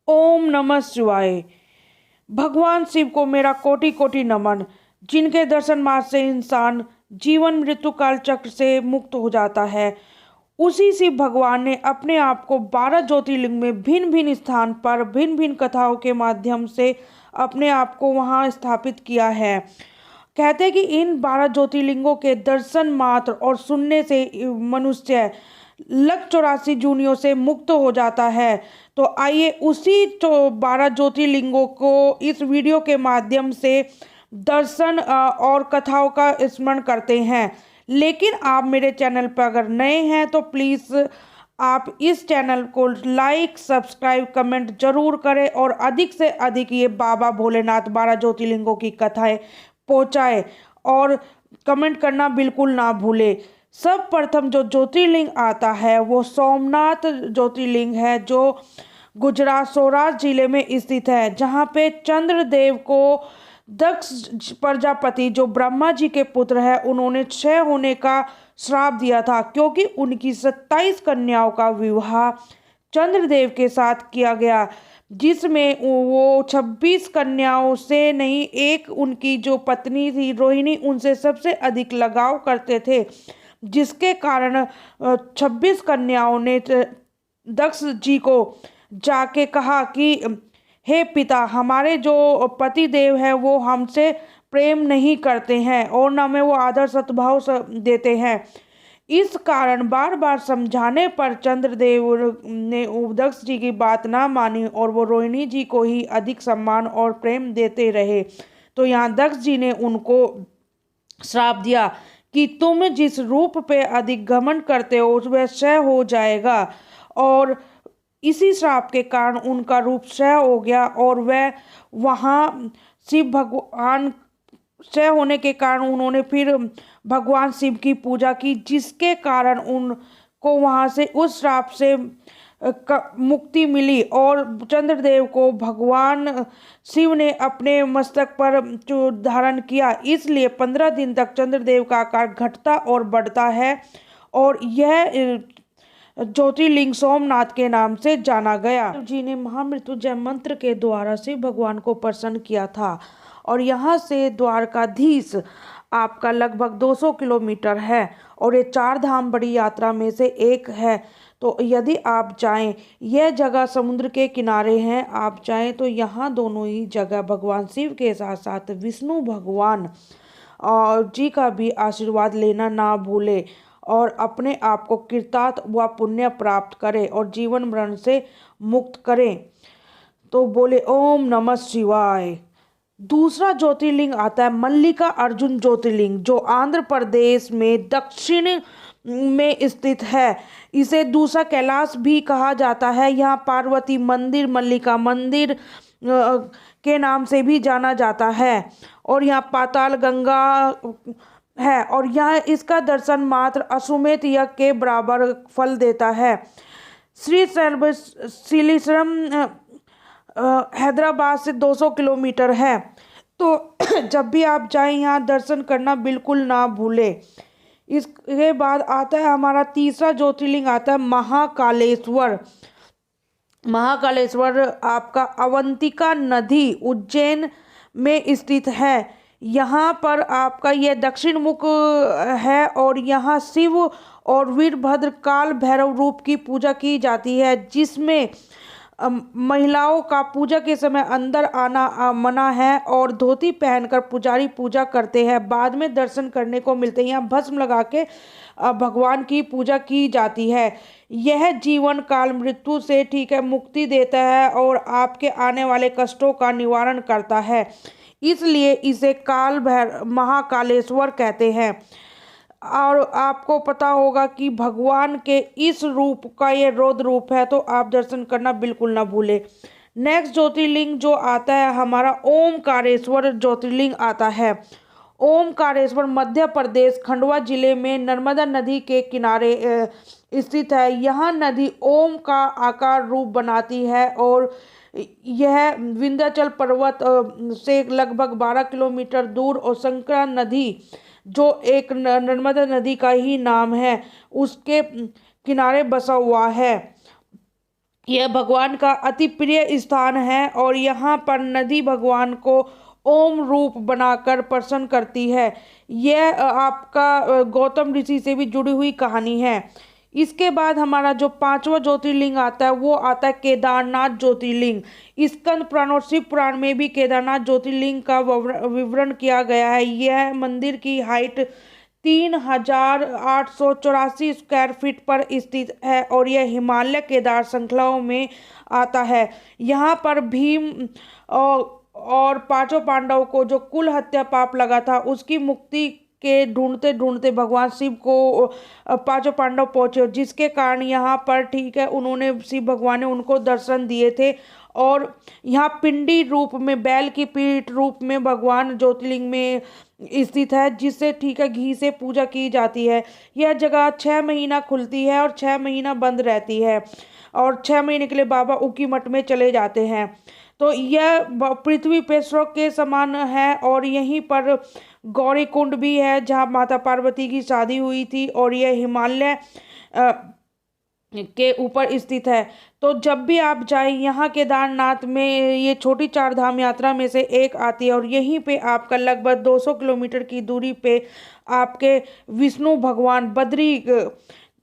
ओम नमः शिवाय। भगवान शिव को मेरा कोटि कोटि नमन, जिनके दर्शन मात्र से इंसान जीवन मृत्यु काल चक्र से मुक्त हो जाता है। उसी शिव भगवान ने अपने आप को 12 ज्योतिर्लिंग में भिन्न भिन्न स्थान पर भिन्न भिन्न कथाओं के माध्यम से अपने आप को वहां स्थापित किया है। कहते हैं कि इन 12 ज्योतिर्लिंगों के दर्शन मात्र और सुनने से मनुष्य लख 84 जूनियों से मुक्त हो जाता है। तो आइए उसी तो 12 ज्योतिर्लिंगों को इस वीडियो के माध्यम से दर्शन और कथाओं का स्मरण करते हैं। लेकिन आप मेरे चैनल पर अगर नए हैं तो प्लीज़ आप इस चैनल को लाइक सब्सक्राइब कमेंट जरूर करें और अधिक से अधिक ये बाबा भोलेनाथ 12 ज्योतिर्लिंगों की कथाएं पहुंचाए और कमेंट करना बिल्कुल ना भूले। सब प्रथम जो ज्योतिर्लिंग आता है वो सोमनाथ ज्योतिर्लिंग है, जो गुजरात सौराष्ट्र जिले में स्थित है, जहाँ पे चंद्रदेव को दक्ष प्रजापति जो ब्रह्मा जी के पुत्र है उन्होंने क्षय होने का श्राप दिया था, क्योंकि उनकी 27 कन्याओं का विवाह चंद्रदेव के साथ किया गया, जिसमें वो 26 कन्याओं से नहीं, एक उनकी जो पत्नी थी रोहिणी उनसे सबसे अधिक लगाव करते थे, जिसके कारण 26 कन्याओं ने दक्ष जी को जाके कहा कि हे पिता, हमारे जो पति देव हैं वो हमसे प्रेम नहीं करते हैं और न हमें वो आदर सद्भाव देते हैं। इस कारण बार बार समझाने पर चंद्रदेव ने दक्ष जी की बात ना मानी और वो रोहिणी जी को ही अधिक सम्मान और प्रेम देते रहे। तो यहाँ दक्ष जी ने उनको श्राप दिया कि तुम जिस रूप पे अधिक घमंड करते हो वह क्षय हो जाएगा, और इसी श्राप के कारण उनका रूप क्षय हो गया और वह वहाँ शिव भगवान क्षय होने के कारण उन्होंने फिर भगवान शिव की पूजा की, जिसके कारण उनको वहाँ से उस श्राप से मुक्ति मिली और चंद्रदेव को भगवान शिव ने अपने मस्तक पर जो धारण किया। इसलिए 15 दिन तक चंद्रदेव का आकार घटता और बढ़ता है और यह ज्योतिर्लिंग सोमनाथ के नाम से जाना गया। जी ने महामृत्युंजय मंत्र के द्वारा शिव भगवान को प्रसन्न किया था और यहाँ से द्वारकाधीश आपका लगभग 200 किलोमीटर है और ये 4 धाम बड़ी यात्रा में से एक है। तो यदि आप जाएं, यह जगह समुद्र के किनारे हैं, आप जाएं तो यहाँ दोनों ही जगह भगवान शिव के साथ साथ विष्णु भगवान और जी का भी आशीर्वाद लेना ना भूले और अपने आप को कृतार्थ व पुण्य प्राप्त करें और जीवन मरण से मुक्त करें। तो बोले ओम नमः शिवाय। दूसरा ज्योतिर्लिंग आता है मल्लिका अर्जुन ज्योतिर्लिंग, जो आंध्र प्रदेश में दक्षिण में स्थित है। इसे दूसरा कैलाश भी कहा जाता है। यहाँ पार्वती मंदिर, मल्लिका मंदिर के नाम से भी जाना जाता है और यहाँ पाताल गंगा है और यह इसका दर्शन मात्र अश्वमेध यज्ञ के बराबर फल देता है। श्री सीलीश्वरम हैदराबाद से 200 किलोमीटर है। तो जब भी आप जाएं यहाँ दर्शन करना बिल्कुल ना भूलें। इसके बाद आता है हमारा तीसरा ज्योतिर्लिंग आता है महाकालेश्वर। महाकालेश्वर आपका अवंतिका नदी उज्जैन में स्थित है। यहाँ पर आपका यह दक्षिण मुख है और यहाँ शिव और वीरभद्र काल भैरव रूप की पूजा की जाती है, जिसमें महिलाओं का पूजा के समय अंदर आना मना है और धोती पहनकर पुजारी पूजा करते हैं, बाद में दर्शन करने को मिलते हैं। यहाँ भस्म लगा के भगवान की पूजा की जाती है। यह जीवन काल मृत्यु से ठीक है मुक्ति देता है और आपके आने वाले कष्टों का निवारण करता है, इसलिए इसे काल भैरव महाकालेश्वर कहते हैं। और आपको पता होगा कि भगवान के इस रूप का ये रौद्र रूप है, तो आप दर्शन करना बिल्कुल ना भूलें। नेक्स्ट ज्योतिर्लिंग जो आता है हमारा ओमकारेश्वर ज्योतिर्लिंग आता है। ओमकारेश्वर मध्य प्रदेश खंडवा जिले में नर्मदा नदी के किनारे स्थित है। यह नदी ओम का आकार रूप बनाती है और यह विंध्याचल पर्वत से लगभग 12 किलोमीटर दूर और शंकरा नदी जो एक नर्मदा नदी का ही नाम है उसके किनारे बसा हुआ है। यह भगवान का अति प्रिय स्थान है और यहाँ पर नदी भगवान को ओम रूप बनाकर प्रसन्न करती है। यह आपका गौतम ऋषि से भी जुड़ी हुई कहानी है। इसके बाद हमारा जो पांचवा ज्योतिर्लिंग आता है वो आता है केदारनाथ ज्योतिर्लिंग। स्कंद पुराण और शिव पुराण में भी केदारनाथ ज्योतिर्लिंग का विवरण किया गया है। यह मंदिर की हाइट 3884 स्क्वायर फीट पर स्थित है और यह हिमालय केदार श्रृंखलाओं में आता है। यहाँ पर भीम और पांचों पांडवों को जो कुल हत्या पाप लगा था उसकी मुक्ति के ढूंढते ढूंढते भगवान शिव को पांचों पांडव पहुंचे, जिसके कारण यहाँ पर ठीक है उन्होंने शिव भगवान ने उनको दर्शन दिए थे। और यहाँ पिंडी रूप में बैल की पीठ रूप में भगवान ज्योतिर्लिंग में स्थित है, जिससे ठीक है घी से पूजा की जाती है। यह जगह 6 महीना खुलती है और 6 महीना बंद रहती है और 6 महीने के लिए बाबा उकी मठ में चले जाते हैं। तो यह पृथ्वी पे स्वर्ग के समान है और यहीं पर गौरी कुंड भी है जहाँ माता पार्वती की शादी हुई थी और यह हिमालय के ऊपर स्थित है। तो जब भी आप जाएं यहाँ केदारनाथ में, ये छोटी 4 धाम यात्रा में से एक आती है और यहीं पे आपका लगभग 200 किलोमीटर की दूरी पे आपके विष्णु भगवान बद्री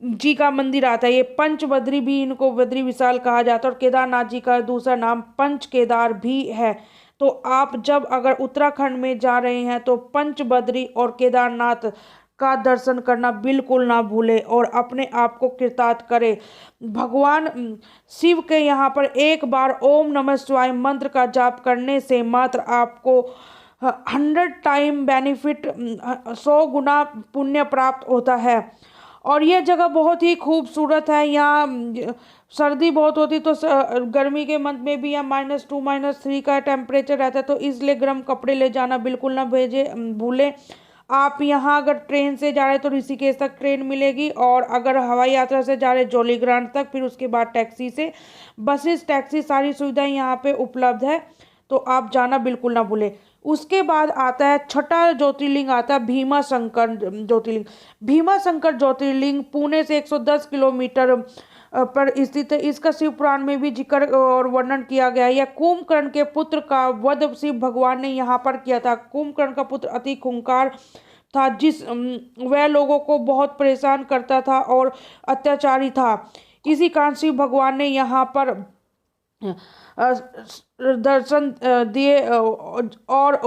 जी का मंदिर आता है। ये पंच बद्री भी, इनको बद्री विशाल कहा जाता है और केदारनाथ जी का दूसरा नाम पंच केदार भी है। तो आप जब अगर उत्तराखंड में जा रहे हैं तो पंच बद्री और केदारनाथ का दर्शन करना बिल्कुल ना भूले और अपने आप को कृतार्थ करें। भगवान शिव के यहाँ पर एक बार ओम नमः शिवाय मंत्र का जाप करने से मात्र आपको 100 टाइम बेनिफिट, 100 गुना पुण्य प्राप्त होता है। और यह जगह बहुत ही खूबसूरत है। यहाँ सर्दी बहुत होती तो गर्मी के मंथ में भी यहाँ -2 -3 का टेम्परेचर रहता है, तो इसलिए गर्म कपड़े ले जाना बिल्कुल ना भूलें। आप यहाँ अगर ट्रेन से जा रहे हैं तो ऋषिकेश तक ट्रेन मिलेगी और अगर हवाई यात्रा से जा रहे हैं जौलीग्रांट तक, फिर उसके बाद टैक्सी से, बसेस टैक्सी सारी सुविधाएं यहाँ पे उपलब्ध है, तो आप जाना बिल्कुल ना भूलें। उसके बाद आता है छठा ज्योतिर्लिंग आता है भीमा शंकर ज्योतिर्लिंग। भीमा शंकर ज्योतिर्लिंग पुणे से 110 किलोमीटर पर स्थित है। इसका शिव पुराण में भी जिक्र और वर्णन किया गया है। यह कुंभकर्ण के पुत्र का वध शिव भगवान ने यहाँ पर किया था। कुंभकर्ण का पुत्र अति खूंखार था, वह लोगों को बहुत परेशान करता था और अत्याचारी था। इसी कारण शिव भगवान ने यहाँ पर दर्शन दिए और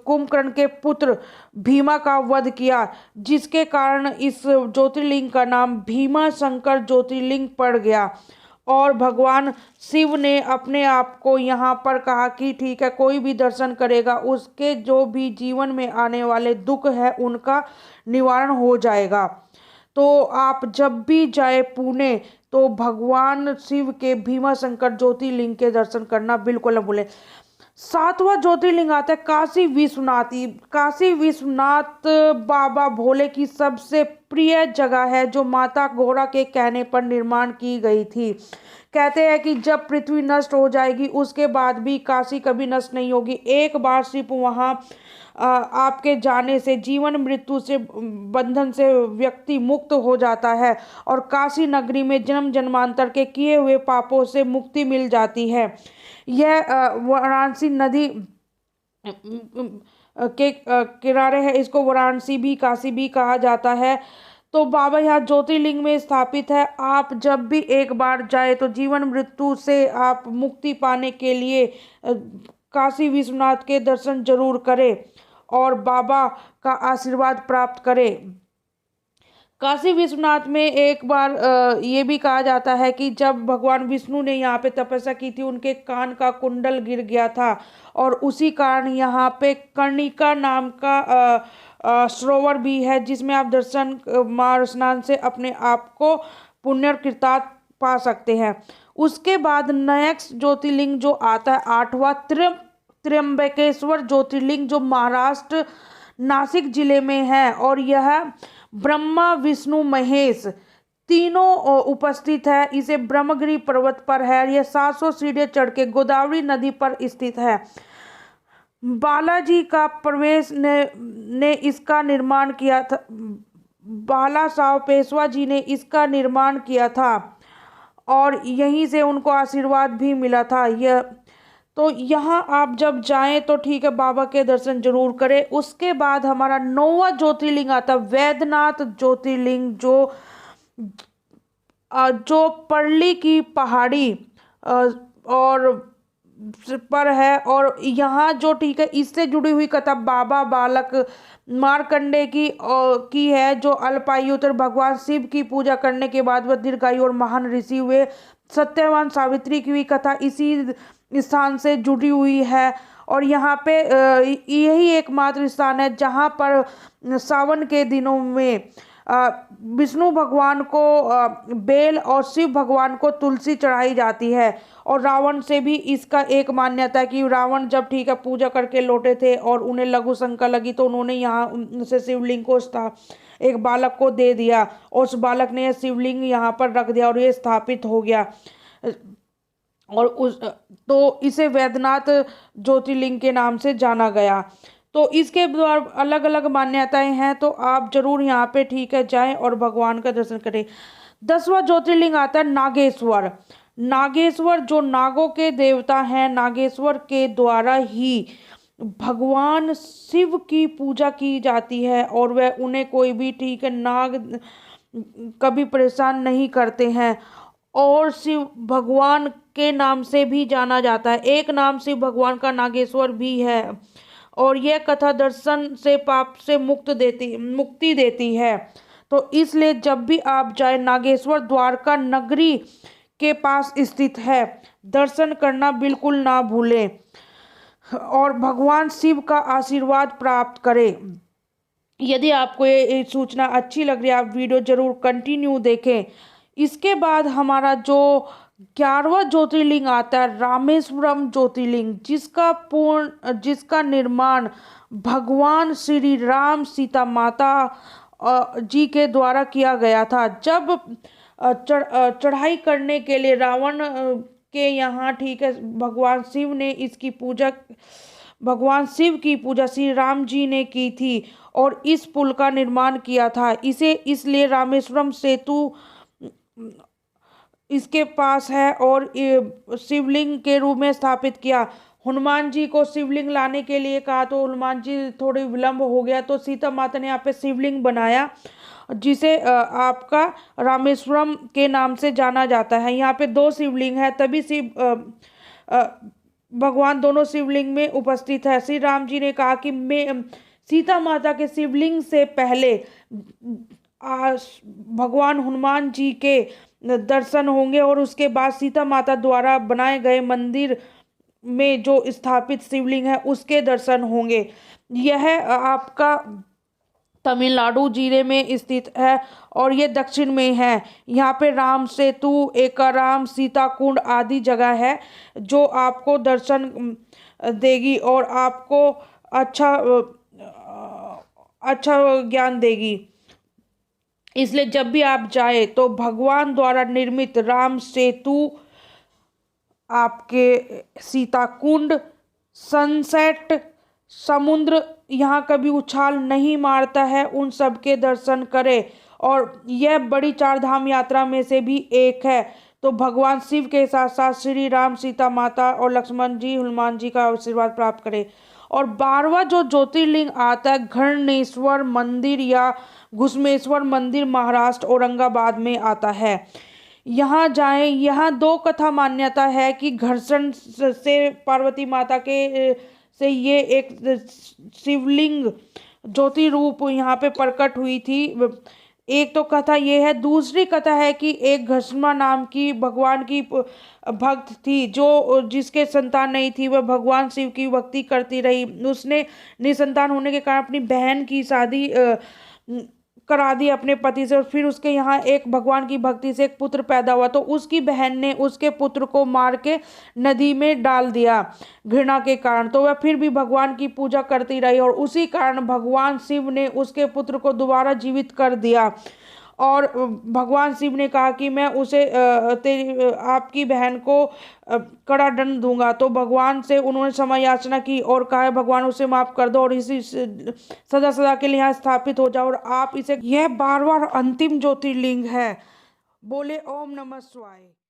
कुंभकर्ण के पुत्र भीमा का वध किया, जिसके कारण इस ज्योतिर्लिंग का नाम भीमा शंकर ज्योतिर्लिंग पड़ गया। और भगवान शिव ने अपने आप को यहाँ पर कहा कि ठीक है, कोई भी दर्शन करेगा उसके जो भी जीवन में आने वाले दुख है उनका निवारण हो जाएगा। तो आप जब भी जाए पुणे तो भगवान शिव के भीमा शंकर ज्योतिर्लिंग के दर्शन करना बिल्कुल न भूलें। 7वां ज्योतिर्लिंग आता है काशी विश्वनाथ। काशी विश्वनाथ बाबा भोले की सबसे प्रिय जगह है जो माता गौरा के कहने पर निर्माण की गई थी। कहते हैं कि जब पृथ्वी नष्ट हो जाएगी उसके बाद भी काशी कभी नष्ट नहीं होगी। एक बार सिर्फ वहाँ आपके जाने से जीवन मृत्यु से बंधन से व्यक्ति मुक्त हो जाता है और काशी नगरी में जन्म जन्मांतर के किए हुए पापों से मुक्ति मिल जाती है। यह वाराणसी नदी के किनारे है। इसको वाराणसी भी, काशी भी कहा जाता है। तो बाबा यहाँ ज्योतिर्लिंग में स्थापित है। आप जब भी एक बार जाए तो जीवन मृत्यु से आप मुक्ति पाने के लिए काशी विश्वनाथ के दर्शन जरूर करें और बाबा का आशीर्वाद प्राप्त करें। काशी विश्वनाथ में एक बार ये भी कहा जाता है कि जब भगवान विष्णु ने यहाँ पे तपस्या की थी उनके कान का कुंडल गिर गया था और उसी कारण यहाँ पे कर्णिका नाम का सरोवर भी है, जिसमें आप दर्शन मार स्नान से अपने आप को पुण्य कृतार्थ पा सकते हैं। उसके बाद नेक्स्ट ज्योतिर्लिंग जो आता है 8वां त्र्यंबकेश्वर ज्योतिर्लिंग, जो महाराष्ट्र नासिक जिले में है और यह ब्रह्मा विष्णु महेश तीनों उपस्थित है। इसे ब्रह्मगिरी पर्वत पर है। यह 700 सीढ़ियां चढ़ के गोदावरी नदी पर स्थित है। बालाजी का प्रवेश ने इसका निर्माण किया था। बाला साहब पेशवा जी ने इसका निर्माण किया था और यहीं से उनको आशीर्वाद भी मिला था। यह तो यहाँ आप जब जाएं तो ठीक है, बाबा के दर्शन जरूर करें। उसके बाद हमारा 9वां ज्योतिर्लिंग आता है वैद्यनाथ ज्योतिर्लिंग, जो पर्ली की पहाड़ी और पर है। और यहाँ जो ठीक है, इससे जुड़ी हुई कथा बाबा बालक मार्कंडे की है, जो अल्पायु थे। भगवान शिव की पूजा करने के बाद वह दीर्घायु और महान ऋषि हुए। सत्यवान सावित्री की भी कथा इसी स्थान से जुड़ी हुई है। और यहाँ पे यही एकमात्र स्थान है जहाँ पर सावन के दिनों में विष्णु भगवान को बेल और शिव भगवान को तुलसी चढ़ाई जाती है। और रावण से भी इसका एक मान्यता है कि रावण जब ठीक है पूजा करके लौटे थे और उन्हें लघु शंका लगी, तो उन्होंने यहाँ से शिवलिंग को एक बालक को दे दिया और उस बालक ने यह शिवलिंग यहाँ पर रख दिया और ये स्थापित हो गया। और तो इसे वैद्यनाथ ज्योतिर्लिंग के नाम से जाना गया। तो इसके द्वारा अलग अलग मान्यताएं हैं, तो आप जरूर यहाँ पे ठीक है जाएं और भगवान का दर्शन करें। 10वां ज्योतिर्लिंग आता है नागेश्वर। नागेश्वर जो नागों के देवता हैं, नागेश्वर के द्वारा ही भगवान शिव की पूजा की जाती है और वह उन्हें कोई भी ठीक है नाग कभी परेशान नहीं करते हैं। और शिव भगवान के नाम से भी जाना जाता है। एक नाम शिव भगवान का नागेश्वर भी है। और यह कथा दर्शन से पाप से मुक्ति देती है। तो इसलिए जब भी आप जाए, नागेश्वर द्वारका नगरी के पास स्थित है, दर्शन करना बिल्कुल ना भूलें और भगवान शिव का आशीर्वाद प्राप्त करें। यदि आपको ये सूचना अच्छी लग रही है, आप वीडियो जरूर कंटिन्यू देखें। इसके बाद हमारा जो 11वां ज्योतिर्लिंग आता है रामेश्वरम ज्योतिर्लिंग, जिसका निर्माण भगवान श्री राम सीता माता जी के द्वारा किया गया था। जब चढ़ाई करने के लिए रावण के यहाँ ठीक है भगवान शिव की पूजा श्री राम जी ने की थी और इस पुल का निर्माण किया था। इसे इसलिए रामेश्वरम सेतु इसके पास है और शिवलिंग के रूप में स्थापित किया। हनुमान जी को शिवलिंग लाने के लिए कहा तो हनुमान जी थोड़ी विलंब हो गया, तो सीता माता ने यहाँ पे शिवलिंग बनाया, जिसे आपका रामेश्वरम के नाम से जाना जाता है। यहाँ पे 2 शिवलिंग है, तभी भगवान दोनों शिवलिंग में उपस्थित है। श्री राम जी ने कहा कि मैं सीता माता के शिवलिंग से पहले भगवान हनुमान जी के दर्शन होंगे और उसके बाद सीता माता द्वारा बनाए गए मंदिर में जो स्थापित शिवलिंग है उसके दर्शन होंगे। यह आपका तमिलनाडु जिले में स्थित है और ये दक्षिण में है। यहाँ पे राम सेतु, एकाराम, सीता कुंड आदि जगह है जो आपको दर्शन देगी और आपको अच्छा ज्ञान देगी। इसलिए जब भी आप जाए तो भगवान द्वारा निर्मित राम सेतु, आपके सीता कुंड, सनसेट, समुद्र यहाँ कभी उछाल नहीं मारता है, उन सब के दर्शन करें। और यह बड़ी 4 धाम यात्रा में से भी एक है। तो भगवान शिव के साथ साथ श्री राम, सीता माता और लक्ष्मण जी, हनुमान जी का आशीर्वाद प्राप्त करें। और 12वां जो ज्योतिर्लिंग आता है घृणेश्वर मंदिर या घुश्मेश्वर मंदिर, महाराष्ट्र औरंगाबाद में आता है। यहाँ जाएं। यहाँ 2 कथा मान्यता है कि घर्षण से पार्वती माता के से ये एक शिवलिंग ज्योति रूप यहाँ पे प्रकट हुई थी। एक तो कथा ये है। दूसरी कथा है कि एक घर्षणा नाम की भगवान की भक्त थी, जिसके संतान नहीं थी, वह भगवान शिव की भक्ति करती रही। उसने निसंतान होने के कारण अपनी बहन की शादी करा दी अपने पति से और फिर उसके यहाँ एक भगवान की भक्ति से एक पुत्र पैदा हुआ, तो उसकी बहन ने उसके पुत्र को मार के नदी में डाल दिया घृणा के कारण। तो वह फिर भी भगवान की पूजा करती रही और उसी कारण भगवान शिव ने उसके पुत्र को दोबारा जीवित कर दिया। और भगवान शिव ने कहा कि मैं उसे आपकी बहन को कड़ा दंड दूंगा। तो भगवान से उन्होंने क्षमा याचना की और कहा भगवान उसे माफ कर दो और इसी सदा सदा के लिए यहाँ स्थापित हो जाओ और आप इसे, यह 12वां अंतिम ज्योतिर्लिंग है। बोले ओम नमः शिवाय।